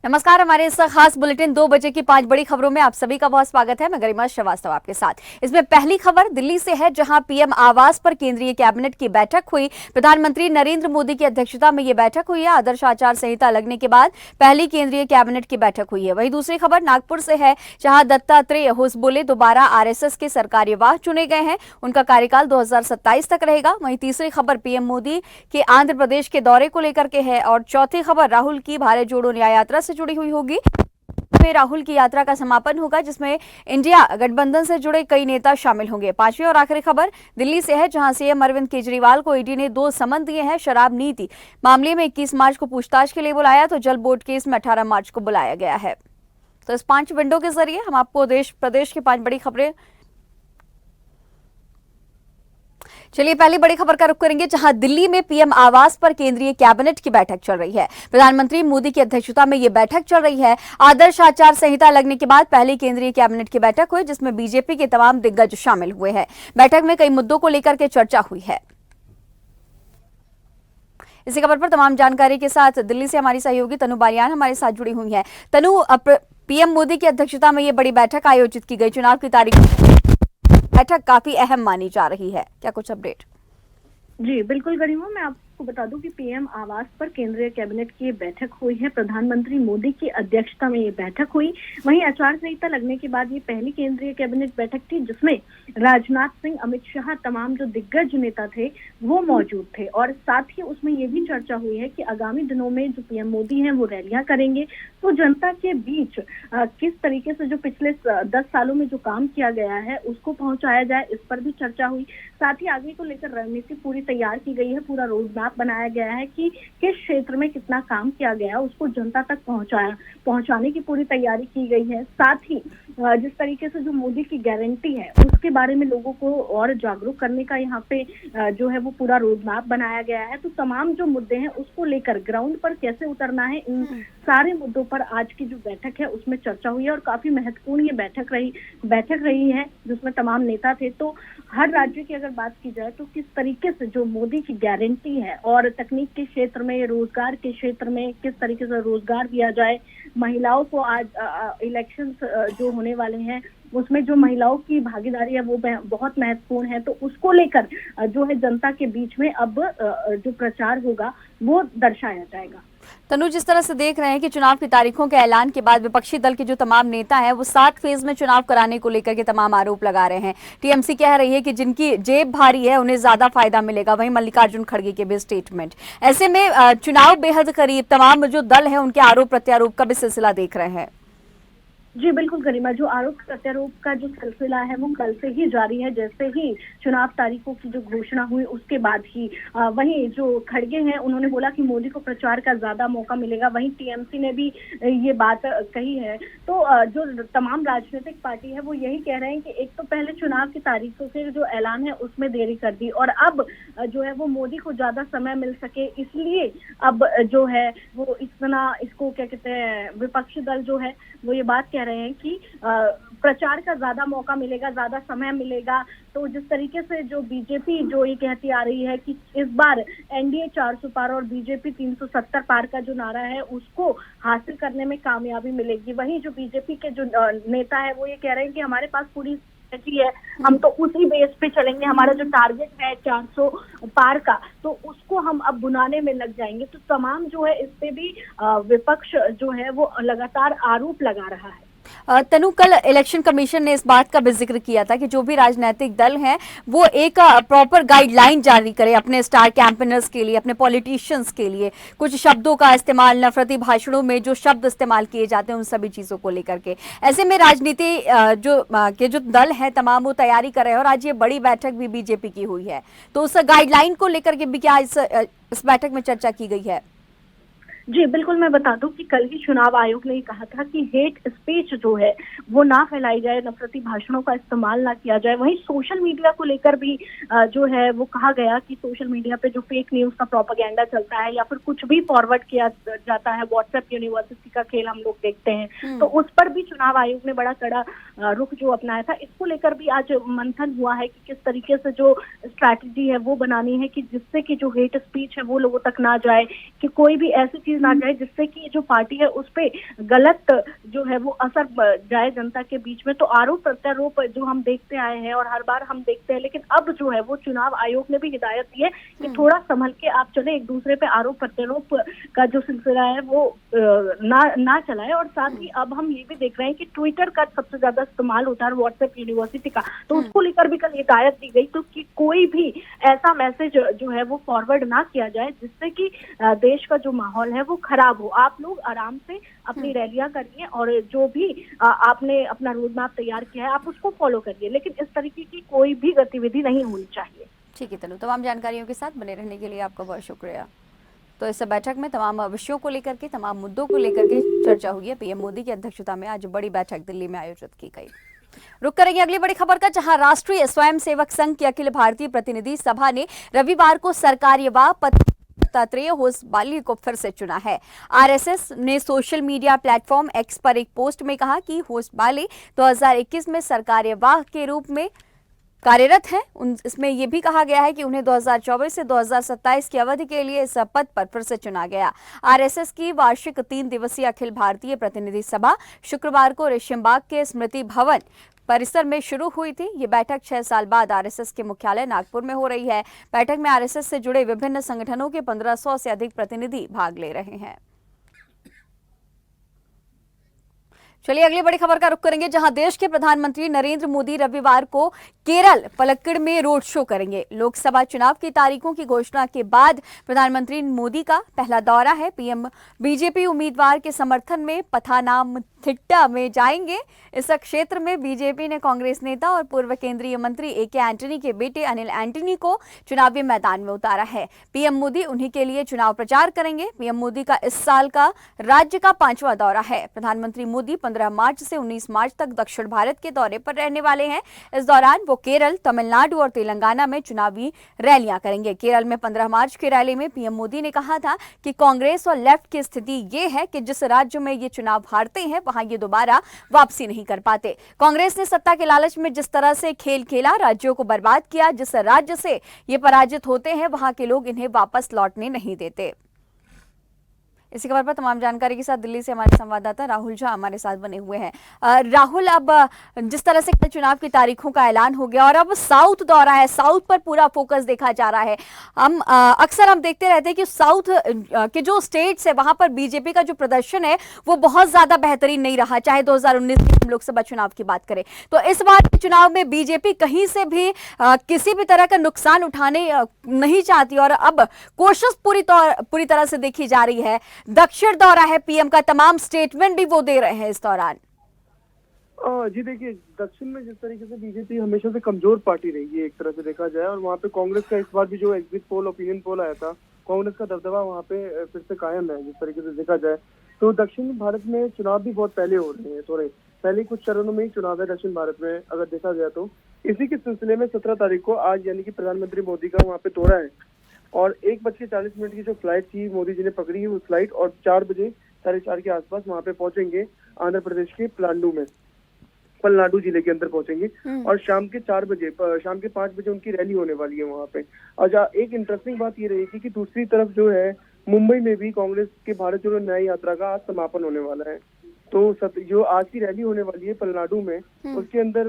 नमस्कार। हमारे इस खास बुलेटिन 2 बजे की 5 बड़ी खबरों में आप सभी का बहुत स्वागत है। मैं गरिमा श्रीवास्तव आपके साथ। इसमें पहली खबर दिल्ली से है, जहां पीएम आवास पर केंद्रीय कैबिनेट की बैठक हुई। प्रधानमंत्री नरेंद्र मोदी की अध्यक्षता में यह बैठक हुई है। आदर्श आचार संहिता लगने के बाद पहली केंद्रीय कैबिनेट की बैठक हुई है। वहीं दूसरी खबर नागपुर से है, जहां दत्तात्रेय होसबोले दोबारा आरएसएस के सरकार्यवाह चुने गए हैं। उनका कार्यकाल 2027 तक रहेगा। वहीं तीसरी खबर पीएम मोदी के आंध्र प्रदेश के दौरे को लेकर के है और चौथी खबर राहुल की भारत जोड़ो न्याय यात्रा से जुड़ी हुई होगी। में राहुल की यात्रा का समापन होगा, जिसमें इंडिया गठबंधन से जुड़े कई नेता शामिल होंगे। पांचवी और आखिरी खबर दिल्ली से है, जहां सीएम अरविंद केजरीवाल को ईडी ने 2 समन दिए हैं। शराब नीति मामले में 21 मार्च को पूछताछ के लिए बुलाया, तो जल बोर्ड केस में 18 मार्च को बुलाया गया है। तो इस 5 विंडो के जरिए हम आपको देश प्रदेश की 5 बड़ी खबरें। चलिए पहली बड़ी खबर का रुख करेंगे, जहां दिल्ली में पीएम आवास पर केंद्रीय कैबिनेट की बैठक चल रही है। प्रधानमंत्री मोदी की अध्यक्षता में यह बैठक चल रही है। आदर्श आचार संहिता लगने के बाद पहली केंद्रीय कैबिनेट की बैठक हुई, जिसमें बीजेपी के तमाम दिग्गज शामिल हुए हैं। बैठक में कई मुद्दों को लेकर के चर्चा हुई है। इसी खबर पर तमाम जानकारी के साथ दिल्ली से हमारी सहयोगी तनु बालियान हमारे साथ जुड़ी हुई है। तनु, पीएम मोदी की अध्यक्षता में यह बड़ी बैठक आयोजित की गई। चुनाव की तारीख बैठक काफी अहम मानी जा रही है, क्या कुछ अपडेट? जी बिल्कुल गरिमा, मैं आपको बता दूं कि पीएम आवास पर केंद्रीय कैबिनेट की बैठक हुई है। प्रधानमंत्री मोदी की अध्यक्षता में ये बैठक हुई। वहीं आचार संहिता लगने के बाद ये पहली केंद्रीय कैबिनेट बैठक थी, जिसमें राजनाथ सिंह, अमित शाह, तमाम जो दिग्गज नेता थे वो मौजूद थे। और साथ ही उसमें ये भी चर्चा हुई है कि आगामी दिनों में जो पीएम मोदी हैं वो रैलियां करेंगे, तो जनता के बीच किस तरीके से जो पिछले 10 सालों में जो काम किया गया है उसको पहुंचाया जाए, इस पर भी चर्चा हुई। साथ ही आगे को लेकर रणनीति पूरी तैयार की गई है, पूरा रोड मैप बनाया गया है कि किस क्षेत्र में कितना काम किया गया, उसको जनता तक पहुंचाने की पूरी तैयारी की गई है। साथ ही जिस तरीके से जो मोदी की गारंटी है उसके बारे में लोगों को और जागरूक करने का यहाँ पे जो है वो पूरा रोड मैप बनाया गया है। तो तमाम जो मुद्दे हैं उसको लेकर ग्राउंड पर कैसे उतरना है, इन सारे मुद्दों पर आज की जो बैठक है उसमें चर्चा हुई है। और काफी महत्वपूर्ण ये बैठक रही है, जिसमें तमाम नेता थे। तो हर राज्य की अगर बात की जाए तो किस तरीके से जो मोदी की गारंटी है और तकनीक के क्षेत्र में, रोजगार के क्षेत्र में किस तरीके से रोजगार दिया जाए, महिलाओं को आज इलेक्शन जो होने वाले हैं उसमें जो महिलाओं की भागीदारी है वो बहुत महत्वपूर्ण है। तो उसको लेकर जो है जनता के बीच में अब जो प्रचार होगा वो दर्शाया जाएगा। तनु, जिस तरह से देख रहे हैं कि चुनाव की तारीखों के ऐलान के बाद विपक्षी दल के जो तमाम नेता हैं वो 7 फेज में चुनाव कराने को लेकर के तमाम आरोप लगा रहे हैं। टीएमसी कह रही है कि जिनकी जेब भारी है उन्हें ज्यादा फायदा मिलेगा। वहीं मल्लिकार्जुन खड़गे के भी स्टेटमेंट। ऐसे में चुनाव बेहद करीब, तमाम जो दल है उनके आरोप प्रत्यारोप का भी सिलसिला देख रहे हैं। जी बिल्कुल गरिमा, जो आरोप प्रत्यारोप का जो सिलसिला है वो कल से ही जारी है। जैसे ही चुनाव तारीखों की जो घोषणा हुई उसके बाद ही वहीं जो खड़गे हैं उन्होंने बोला कि मोदी को प्रचार का ज्यादा मौका मिलेगा। वहीं टीएमसी ने भी ये बात कही है। तो जो तमाम राजनीतिक पार्टी है वो यही कह रहे हैं कि एक तो पहले चुनाव की तारीखों से जो ऐलान है उसमें देरी कर दी, और अब जो है वो मोदी को ज्यादा समय मिल सके इसलिए अब जो है वो इसको क्या कहते हैं, विपक्षी दल जो है वो ये बात कह रहे हैं कि प्रचार का ज्यादा मौका मिलेगा, ज्यादा समय मिलेगा। तो जिस तरीके से जो बीजेपी जो ये कहती आ रही है कि इस बार एनडीए 400 पार और बीजेपी 370 पार का जो नारा है उसको हासिल करने में कामयाबी मिलेगी। वहीं जो बीजेपी के जो नेता है वो ये कह रहे हैं कि हमारे पास पूरी स्ट्रेटजी है, हम तो उसी बेस पे चलेंगे, हमारा जो टारगेट है 400 पार का तो उसको हम अब बुनाने में लग जाएंगे। तो तमाम जो है इस पे भी विपक्ष जो है वो लगातार आरोप लगा रहा है। तनु, कल इलेक्शन कमीशन ने इस बात का भी जिक्र किया था कि जो भी राजनीतिक दल हैं वो एक प्रॉपर गाइडलाइन जारी करे अपने स्टार कैंपेनर्स के लिए, अपने पॉलिटिशियंस के लिए। कुछ शब्दों का इस्तेमाल, नफरती भाषणों में जो शब्द इस्तेमाल किए जाते हैं उन सभी चीजों को लेकर के। ऐसे में राजनीति जो दल है तमाम वो तैयारी कर रहे हैं और आज ये बड़ी बैठक भी बीजेपी की हुई है, तो उस गाइडलाइन को लेकर के भी क्या इस बैठक में चर्चा की गई है? जी बिल्कुल, मैं बता दूं कि कल ही चुनाव आयोग ने कहा था कि हेट स्पीच जो है वो ना फैलाई जाए, नफरती भाषणों का इस्तेमाल ना किया जाए। वहीं सोशल मीडिया को लेकर भी जो है वो कहा गया कि सोशल मीडिया पे जो फेक न्यूज का प्रोपेगेंडा चलता है या फिर कुछ भी फॉरवर्ड किया जाता है, व्हाट्सएप यूनिवर्सिटी का खेल हम लोग देखते हैं, तो उस पर भी चुनाव आयोग ने बड़ा कड़ा रुख जो अपनाया था। इसको लेकर भी आज मंथन हुआ है कि किस तरीके से जो स्ट्रैटेजी है वो बनानी है कि जिससे कि जो हेट स्पीच है वो लोगों तक ना जाए, कि कोई भी ऐसी चीज चीज ना जाए जिससे कि जो पार्टी है उस पे गलत जो है वो असर जाए जनता के बीच में। तो आरोप प्रत्यारोप जो हम देखते आए हैं और हर बार हम देखते हैं, लेकिन अब जो है वो चुनाव आयोग ने भी हिदायत दी है कि थोड़ा संभल के आप चले, एक दूसरे पे आरोप प्रत्यारोप का जो सिलसिला है वो ना चलाए। और साथ ही अब हम ये भी देख रहे हैं कि ट्विटर का सबसे ज्यादा इस्तेमाल होता है, व्हाट्सएप यूनिवर्सिटी का, तो उसको लेकर भी कल हिदायत दी गई तो कि कोई भी ऐसा मैसेज जो है वो फॉरवर्ड ना किया जाए जिससे कि देश का जो माहौल है वो खराब हो। आप लोग आराम से अपनी रैलियां करिए और जो भी आपने अपना रोड मैप तैयार किया है आप उसको फॉलो करिए, लेकिन इस तरीके की कोई भी गतिविधि नहीं होनी चाहिए। ठीक है तनु, तमाम जानकारियों के साथ बने रहने के लिए आपका बहुत शुक्रिया। तो इस बैठक में तमाम विषयों को लेकर के, तमाम मुद्दों को लेकर के चर्चा हुई है। पीएम मोदी की अध्यक्षता में आज बड़ी बैठक दिल्ली में आयोजित की गई। रुक करेंगे अगली बड़ी खबर का, जहां राष्ट्रीय स्वयंसेवक संघ की अखिल भारतीय प्रतिनिधि सभा ने रविवार को सरकार्यवाह दत्तात्रेय होसबाले को फिर से चुना है। आरएसएस ने सोशल मीडिया प्लेटफॉर्म एक्स पर एक पोस्ट में कहा कि होसबाले 2021 में सरकार्यवाह के रूप में कार्यरत है। इसमें यह भी कहा गया है कि उन्हें 2024 से 2027 की अवधि के लिए इस पद पर फिर से चुना गया। आरएसएस की वार्षिक 3 दिवसीय अखिल भारतीय प्रतिनिधि सभा शुक्रवार को रेशमबाग के स्मृति भवन परिसर में शुरू हुई थी। ये बैठक 6 साल बाद आरएसएस के मुख्यालय नागपुर में हो रही है। बैठक में आरएसएस से जुड़े विभिन्न संगठनों के 1500 से अधिक प्रतिनिधि भाग ले रहे हैं। चलिए अगली बड़ी खबर का रुख करेंगे, जहां देश के प्रधानमंत्री नरेंद्र मोदी रविवार को केरल पलक्कड़ में रोड शो करेंगे। लोकसभा चुनाव की तारीखों की घोषणा के बाद प्रधानमंत्री मोदी का पहला दौरा है। पीएम बीजेपी उम्मीदवार के समर्थन में पथानामथिट्टा में जाएंगे। इस क्षेत्र में बीजेपी ने कांग्रेस नेता और पूर्व केंद्रीय मंत्री ए.के. एंटनी के बेटे अनिल एंटनी को चुनावी मैदान में उतारा है। पीएम मोदी उन्हीं के लिए चुनाव प्रचार करेंगे। पीएम मोदी का इस साल का राज्य का 5वां दौरा है। प्रधानमंत्री मोदी 15 मार्च से 19 मार्च तक दक्षिण भारत के दौरे पर रहने वाले हैं। इस दौरान वो केरल, तमिलनाडु और तेलंगाना में चुनावी रैलियां करेंगे। केरल में 15 मार्च की रैली में पीएम मोदी ने कहा था कि कांग्रेस और लेफ्ट की स्थिति ये है कि जिस राज्य में ये चुनाव हारते हैं वहां ये दोबारा वापसी नहीं कर पाते। कांग्रेस ने सत्ता के लालच में जिस तरह से खेल खेला, राज्यों को बर्बाद किया, जिस राज्य से ये पराजित होते हैं वहां के लोग इन्हें वापस लौटने नहीं देते। इसी खबर पर तमाम जानकारी के साथ दिल्ली से हमारे संवाददाता राहुल झा हमारे साथ बने हुए हैं। राहुल, अब जिस तरह से कल चुनाव की तारीखों का ऐलान हो गया और अब साउथ दौरा है, साउथ पर पूरा फोकस देखा जा रहा है। अक्सर हम देखते रहते हैं कि साउथ के जो स्टेट्स है वहां पर बीजेपी का जो प्रदर्शन है वो बहुत ज्यादा बेहतरीन नहीं रहा, चाहे 2019 के लोकसभा चुनाव की बात करें तो इस बार के चुनाव में बीजेपी कहीं से भी किसी भी तरह का नुकसान उठाने नहीं चाहती और अब कोशिश पूरी तरह से देखी जा रही है। दक्षिण दौरा है पीएम का, तमाम स्टेटमेंट भी वो दे रहे हैं इस दौरान। जी देखिए, दक्षिण में जिस तरीके से बीजेपी हमेशा से कमजोर पार्टी रही है एक तरह से देखा जाए, और वहाँ पे कांग्रेस का इस बार भी जो एग्जिट पोल, ओपिनियन पोल आया था, कांग्रेस का दबदबा वहाँ पे फिर से कायम है जिस तरीके से देखा जाए। तो दक्षिण भारत में चुनाव भी बहुत पहले हो रहे हैं, थोड़े पहले कुछ चरणों में ही चुनाव है दक्षिण भारत में अगर देखा जाए तो। इसी के सिलसिले में 17 तारीख को आज यानी कि प्रधानमंत्री मोदी का वहाँ पे दौरा है और 1:40 की जो फ्लाइट थी मोदी जी ने पकड़ी है वो फ्लाइट, और 4 बजे 4:30 के आसपास वहाँ पे पहुंचेंगे आंध्र प्रदेश के पलनाडु जिले के अंदर पहुंचेंगे और शाम के 5 बजे उनकी रैली होने वाली है वहाँ पे। और एक इंटरेस्टिंग बात ये रहेगी कि दूसरी तरफ जो है मुंबई में भी कांग्रेस के भारत जोड़ो न्याय यात्रा का आज समापन होने वाला है। तो जो आज की रैली होने वाली है पलनाडु में, उसके अंदर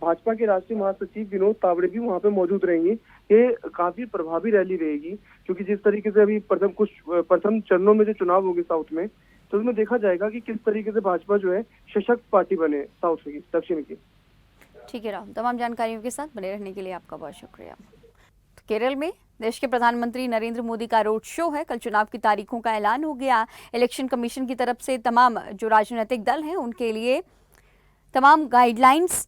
भाजपा के राष्ट्रीय महासचिव विनोद तावड़े भी वहाँ पे मौजूद रहेंगे। ये काफी प्रभावी रैली रहेगी क्योंकि जिस तरीके से अभी प्रथम चरणों में जो चुनाव होंगे साउथ में, तो उसमें देखा जाएगा कि किस तरीके से भाजपा जो है सशक्त पार्टी बने साउथ की, दक्षिण की। ठीक है राहुल, तमाम जानकारियों के साथ बने रहने के लिए आपका बहुत शुक्रिया। केरल में देश के प्रधानमंत्री नरेंद्र मोदी का रोड शो है। कल चुनाव की तारीखों का ऐलान हो गया। इलेक्शन कमीशन की तरफ से तमाम जो राजनीतिक दल हैं उनके लिए तमाम गाइडलाइंस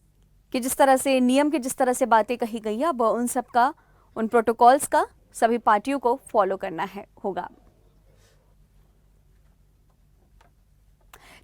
की जिस तरह से, नियम की जिस तरह से बातें कही गई है, अब उन सब का, उन प्रोटोकॉल्स का सभी पार्टियों को फॉलो करना होगा।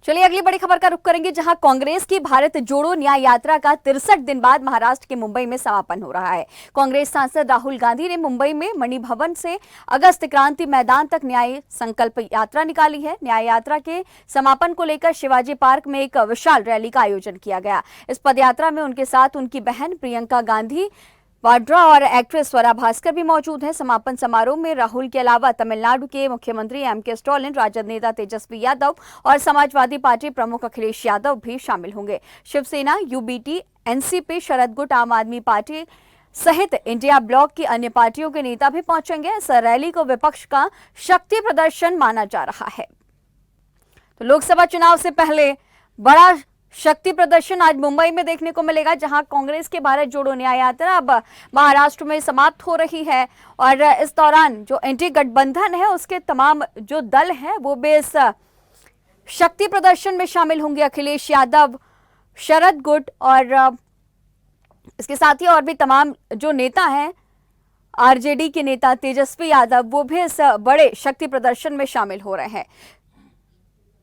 चलिए अगली बड़ी खबर का रुख करेंगे, जहां कांग्रेस की भारत जोड़ो न्याय यात्रा का 63 दिन बाद महाराष्ट्र के मुंबई में समापन हो रहा है। कांग्रेस सांसद राहुल गांधी ने मुंबई में मणि भवन से अगस्त क्रांति मैदान तक न्याय संकल्प यात्रा निकाली है। न्याय यात्रा के समापन को लेकर शिवाजी पार्क में एक विशाल रैली का आयोजन किया गया। इस पदयात्रा में उनके साथ उनकी बहन प्रियंका गांधी वाड्रा और एक्ट्रेस स्वरा भास्कर भी मौजूद हैं। समापन समारोह में राहुल के अलावा तमिलनाडु के मुख्यमंत्री एम.के. स्टालिन, राजद नेता तेजस्वी यादव और समाजवादी पार्टी प्रमुख अखिलेश यादव भी शामिल होंगे। शिवसेना, यूबीटी, एनसीपी, शरद गुट, आम आदमी पार्टी सहित इंडिया ब्लॉक की अन्य पार्टियों के नेता भी पहुंचेंगे। इस रैली को विपक्ष का शक्ति प्रदर्शन माना जा रहा है। तो लोकसभा चुनाव से पहले बड़ा शक्ति प्रदर्शन आज मुंबई में देखने को मिलेगा, जहां कांग्रेस के भारत जोड़ो न्याय यात्रा अब महाराष्ट्र में समाप्त हो रही है और इस दौरान जो एनडीए गठबंधन है उसके तमाम जो दल हैं वो भी इस शक्ति प्रदर्शन में शामिल होंगे। अखिलेश यादव, शरद गुट और इसके साथ ही और भी तमाम जो नेता हैं, आरजेडी के नेता तेजस्वी यादव, वो भी इस बड़े शक्ति प्रदर्शन में शामिल हो रहे हैं।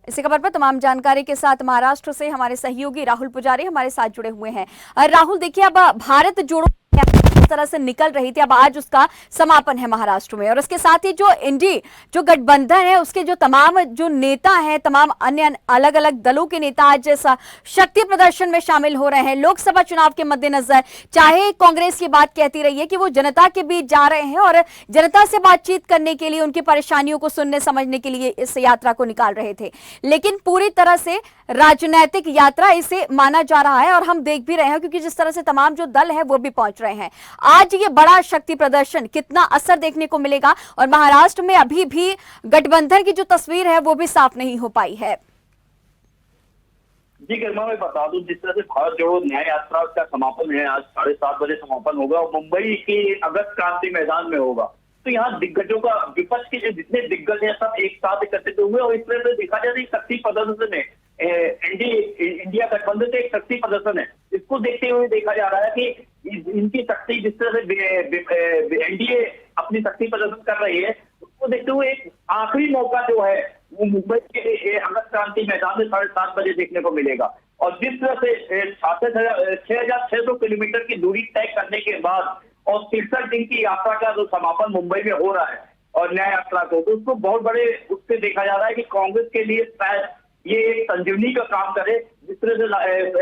इसी खबर पर तमाम जानकारी के साथ महाराष्ट्र से हमारे सहयोगी राहुल पुजारी हमारे साथ जुड़े हुए हैं। राहुल, देखिए अब भारत जोड़ो इस तरह से निकल रही थी, अब आज उसका समापन है महाराष्ट्र में और उसके साथ ही जो इंडी जो गठबंधन है उसके जो तमाम जो नेता हैं, तमाम अन्य अलग अलग दलों के नेता आज इस शक्ति प्रदर्शन में शामिल हो रहे हैं। लोकसभा चुनाव के मद्देनजर चाहे कांग्रेस ये बात कहती रही है कि वो जनता के बीच जा रहे हैं और जनता से बातचीत करने के लिए, उनकी परेशानियों को सुनने समझने के लिए इस यात्रा को निकाल रहे थे, लेकिन पूरी तरह से राजनीतिक यात्रा इसे माना जा रहा है और हम देख भी रहे हैं क्योंकि जिस तरह से तमाम जो दल है वो भी पहुंच रहे हैं। आज ये बड़ा शक्ति प्रदर्शन कितना असर देखने को मिलेगा और महाराष्ट्र में अभी भी गठबंधन की जो तस्वीर है वो भी साफ नहीं हो पाई है। जी गरिमा, मैं बता दूं, जिस तरह से भारत जोड़ो न्याय यात्रा का समापन है, आज 7:30 बजे समापन होगा और मुंबई के अगस्त क्रांति मैदान में होगा। तो यहाँ दिग्गजों का, विपक्ष के जो जितने दिग्गज हैं सब एक साथ एकत्रित हुए और इस तरह से देखा जाए शक्ति प्रदर्शन है। इंडिया गठबंधन से एक शक्ति प्रदर्शन है। इसको देखते हुए देखा जा रहा है कि इनकी शक्ति, जिस तरह से एनडीए अपनी शक्ति प्रदर्शन कर रही है, उसको देखते हुए एक आखिरी मौका जो है वो मुंबई के अगस्त क्रांति मैदान में 7:30 बजे देखने को मिलेगा। और जिस तरह से 6,600 किलोमीटर की दूरी तय करने के बाद और 63 दिन की यात्रा का जो समापन मुंबई में हो रहा है और न्याय यात्रा को, तो उसको बहुत बड़े उससे देखा जा रहा है कि कांग्रेस के लिए शायद ये एक संजीवनी का काम करे। जिस तरह से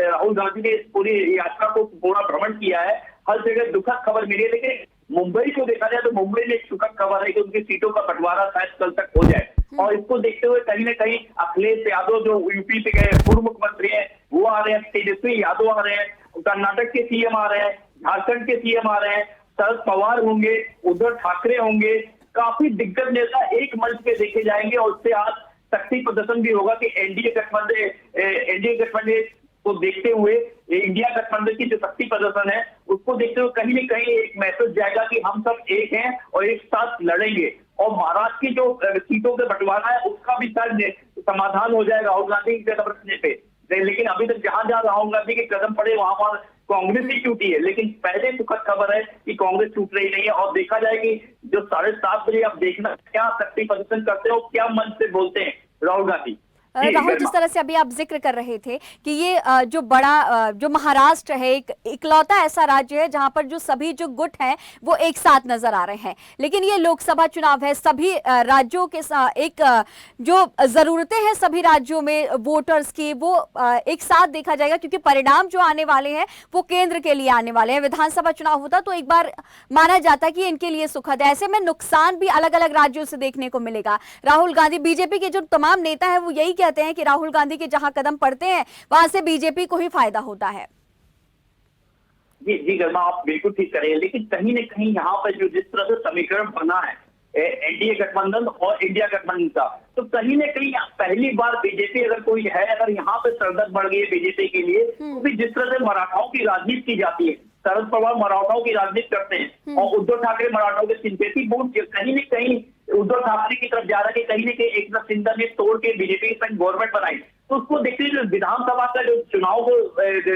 राहुल गांधी ने पूरी यात्रा को पूरा भ्रमण किया है, हर जगह दुखद खबर मिली है, लेकिन मुंबई को देखा जाए तो मुंबई में एक सुखद खबर है कि उनकी सीटों का बंटवारा शायद कल तक हो जाए। और इसको देखते हुए कहीं ना कहीं अखिलेश यादव जो यूपी से गए पूर्व मुख्यमंत्री हैं वो आ रहे हैं, तेजस्वी यादव आ रहे हैं, कर्नाटक के सीएम आ रहे हैं, झारखंड के सीएम आ रहे हैं, शरद पवार होंगे, उद्धव ठाकरे होंगे, काफी दिग्गज नेता एक मंच पे देखे जाएंगे और उससे आज शक्ति प्रदर्शन भी होगा कि एनडीए गठबंधन को देखते हुए इंडिया गठबंधन की जो शक्ति प्रदर्शन है उसको देखते हुए कहीं न कहीं एक मैसेज जाएगा कि हम सब एक हैं और एक साथ लड़ेंगे। और महाराष्ट्र की जो सीटों के बंटवारा है उसका भी शायद समाधान हो जाएगा राहुल गांधी के कदम रखने पे। लेकिन अभी तक जहां जहां राहुल गांधी के कदम पड़े वहां कांग्रेस ही टूटी है, लेकिन पहले सुखद खबर है कि कांग्रेस टूट रही नहीं है। और देखा जाए कि जो 7:30 बजे आप देखना क्या शक्ति प्रदर्शन करते हो, क्या मंच से बोलते हैं राहुल गांधी। राहुल, जिस तरह से अभी आप जिक्र कर रहे थे कि ये जो बड़ा जो महाराष्ट्र है एक इकलौता ऐसा राज्य है जहां पर जो सभी जो गुट हैं वो एक साथ नजर आ रहे हैं, लेकिन ये लोकसभा चुनाव है, सभी राज्यों के एक जो जरूरतें हैं सभी राज्यों में वोटर्स की वो एक साथ देखा जाएगा क्योंकि परिणाम जो आने वाले हैं वो केंद्र के लिए आने वाले हैं। विधानसभा चुनाव होता तो एक बार माना जाता कि इनके लिए सुखद है, ऐसे में नुकसान भी अलग अलग राज्यों से देखने को मिलेगा। राहुल गांधी, बीजेपी के जो तमाम नेता है वो यही कहते हैं कि राहुल गांधी के जहां कदम पड़ते हैं वहां से बीजेपी को ही फायदा होता है। जी गरिमा, आप बिल्कुल ठीक करें, लेकिन कहीं न कहीं यहाँ पर जो जिस तरह से समीकरण बना है एनडीए गठबंधन और इंडिया गठबंधन का, तो कहीं न कहीं पहली बार बीजेपी अगर कोई है, अगर यहाँ पे सरदर्द बढ़ गई है बीजेपी के लिए, तो भी जिस तरह से मराठाओं की राजनीति की जाती है, शरद पवार मराठाओं की राजनीति करते हैं और उद्धव ठाकरे मराठाओं के सिंपैथी वोट कहीं न कहीं उद्धव ठाकरे की तरफ जा रहा है कि कहीं न कहीं एकनाथ शिंदे ने तोड़ के बीजेपी के साथ गवर्नमेंट बनाई। तो उसको देखते हुए विधानसभा का जो चुनाव को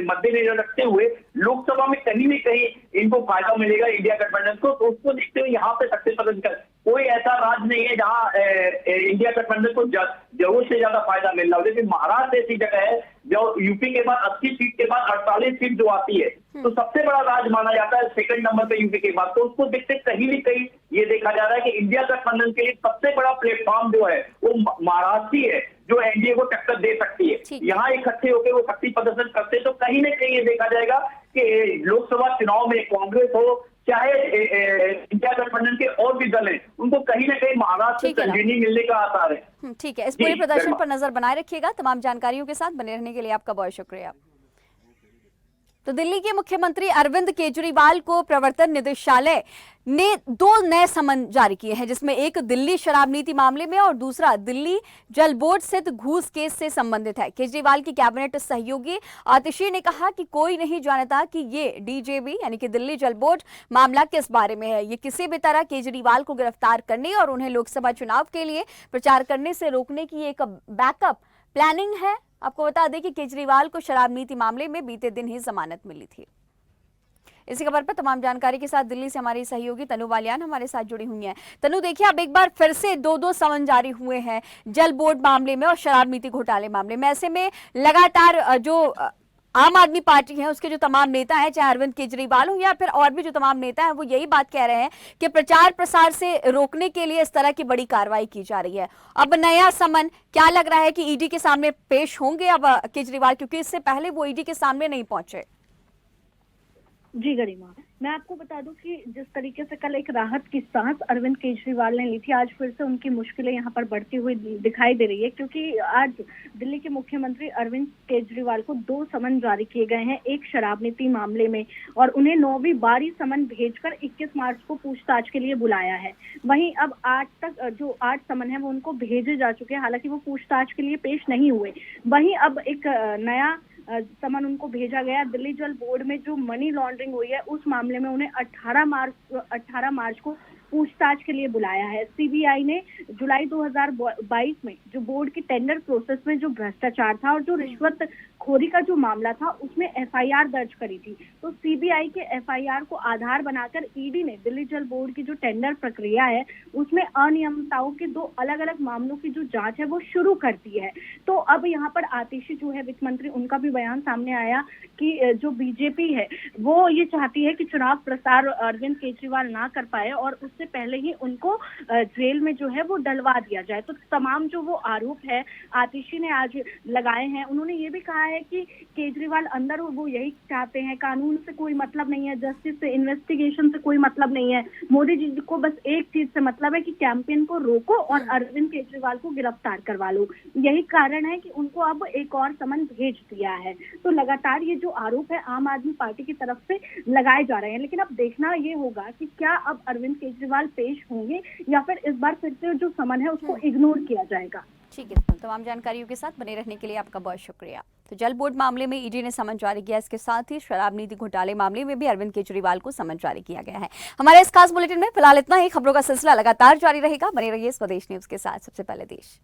मद्देनजर रखते हुए लोकसभा में कहीं न कहीं इनको फायदा मिलेगा इंडिया गठबंधन को। तो उसको देखते हुए यहाँ पे शक्ति प्रदर्शन कर कोई ऐसा राज्य नहीं है जहाँ इंडिया गठबंधन को जरूरत से ज्यादा फायदा मिल रहा हो, लेकिन महाराष्ट्र ऐसी जगह है जो यूपी के बाद 80 सीट के बाद 48 सीट जो आती है, तो सबसे बड़ा राज माना जाता है सेकंड नंबर पे यूपी के बाद। तो उसको देखते कहीं न कहीं ये देखा जा रहा है कि इंडिया गठबंधन के लिए सबसे बड़ा प्लेटफॉर्म जो है वो महाराष्ट्र ही है, जो एनडीए को टक्कर दे सकती है। यहाँ इकट्ठे होकर वो शक्ति प्रदर्शन करते तो कहीं न कहीं ये देखा जाएगा कि लोकसभा चुनाव में कांग्रेस हो चाहे इंडिया गठबंधन के और भी दल हैं, उनको कहीं ना कहीं महाराष्ट्र से संजीवनी मिलने का आसार है। ठीक है, इस पूरे प्रदर्शन पर नजर बनाए रखिएगा। तमाम जानकारियों के साथ बने रहने के लिए आपका बहुत शुक्रिया। तो दिल्ली के मुख्यमंत्री अरविंद केजरीवाल को प्रवर्तन निदेशालय ने 2 नए समन जारी किए हैं, जिसमें एक दिल्ली शराब नीति मामले में और दूसरा दिल्ली जल बोर्ड स्थित घूस केस से संबंधित है। केजरीवाल की कैबिनेट सहयोगी आतिशी ने कहा कि कोई नहीं जानता कि ये डीजेबी यानी कि दिल्ली जल बोर्ड मामला किस बारे में है। ये किसी भी तरह केजरीवाल को गिरफ्तार करने और उन्हें लोकसभा चुनाव के लिए प्रचार करने से रोकने की एक बैकअप प्लानिंग है। आपको बता दें कि केजरीवाल को शराब नीति मामले में बीते दिन ही जमानत मिली थी। इसी खबर पर तमाम जानकारी के साथ दिल्ली से हमारी सहयोगी तनु बालियान हमारे साथ जुड़ी हुई हैं। तनु, देखिए अब एक बार फिर से 2 समन जारी हुए हैं जल बोर्ड मामले में और शराब नीति घोटाले मामले में। ऐसे में लगातार जो आम आदमी पार्टी है उसके जो तमाम नेता हैं, चाहे अरविंद केजरीवाल हो या फिर और भी जो तमाम नेता हैं, वो यही बात कह रहे हैं कि प्रचार प्रसार से रोकने के लिए इस तरह की बड़ी कार्रवाई की जा रही है। अब नया समन क्या लग रहा है कि ईडी के सामने पेश होंगे अब केजरीवाल, क्योंकि इससे पहले वो ईडी के सामने नहीं पहुंचे। जी गरिमा, मैं आपको बता दूं कि जिस तरीके से कल एक राहत की सांस अरविंद केजरीवाल ने ली थी, आज फिर से उनकी मुश्किलें यहाँ पर बढ़ती हुई दिखाई दे रही है, क्योंकि आज दिल्ली के मुख्यमंत्री अरविंद केजरीवाल को 2 समन जारी किए गए हैं एक शराब नीति मामले में, और उन्हें 9वीं बारी समन भेजकर 21 मार्च को पूछताछ के लिए बुलाया है। वहीं अब 8 तक जो 8 समन है वो उनको भेजे जा चुके हैं, हालांकि वो पूछताछ के लिए पेश नहीं हुए। वहीं अब एक नया समन उनको भेजा गया। दिल्ली जल बोर्ड में जो मनी लॉन्ड्रिंग हुई है उस मामले में उन्हें 18 मार्च को पूछताछ के लिए बुलाया है। सीबीआई ने जुलाई 2022 में जो बोर्ड की टेंडर प्रोसेस में जो भ्रष्टाचार था और जो रिश्वत खोरी का जो मामला था उसमें एफआईआर दर्ज करी थी। तो सीबीआई के एफआईआर को आधार बनाकर ईडी ने दिल्ली जल बोर्ड की जो टेंडर प्रक्रिया है उसमें अनियमितताओं के 2 अलग-अलग मामलों की जो जांच है वो शुरू कर दी है। तो अब यहाँ पर आतिशी जो है वित्त मंत्री, उनका भी बयान सामने आया कि जो बीजेपी है वो ये चाहती है कि चुनाव प्रसार अरविंद केजरीवाल ना कर पाए और उससे पहले ही उनको जेल में जो है वो डलवा दिया जाए। तो तमाम जो वो आरोप है आतिशी ने आज लगाए हैं। उन्होंने ये भी कहा है कि केजरीवाल अंदर वो यही चाहते हैं, कानून से कोई मतलब नहीं है, जस्टिस से, इन्वेस्टिगेशन से कोई मतलब नहीं है, मोदी जी को बस एक चीज से मतलब है कि कैंपेन को रोको और अरविंद केजरीवाल को गिरफ्तार करवा लो। यही कारण है कि उनको अब एक और समन भेज दिया है। तो लगातार ये जो आरोप है आम आदमी पार्टी की तरफ से लगाए जा रहे हैं, लेकिन अब देखना ये होगा कि क्या अब अरविंद केजरीवाल पेश होंगे या फिर इस बार फिर से जो समन है उसको इग्नोर किया जाएगा। ठीक है, तमाम जानकारियों के साथ बने रहने के लिए आपका बहुत शुक्रिया। तो जल बोर्ड मामले में ईडी ने समन जारी किया, इसके साथ ही शराब नीति घोटाले मामले में भी अरविंद केजरीवाल को समन जारी किया गया है। हमारे इस खास बुलेटिन में फिलहाल इतना ही। खबरों का सिलसिला लगातार जारी रहेगा, बने रहिए स्वदेश न्यूज के साथ। सबसे पहले देश।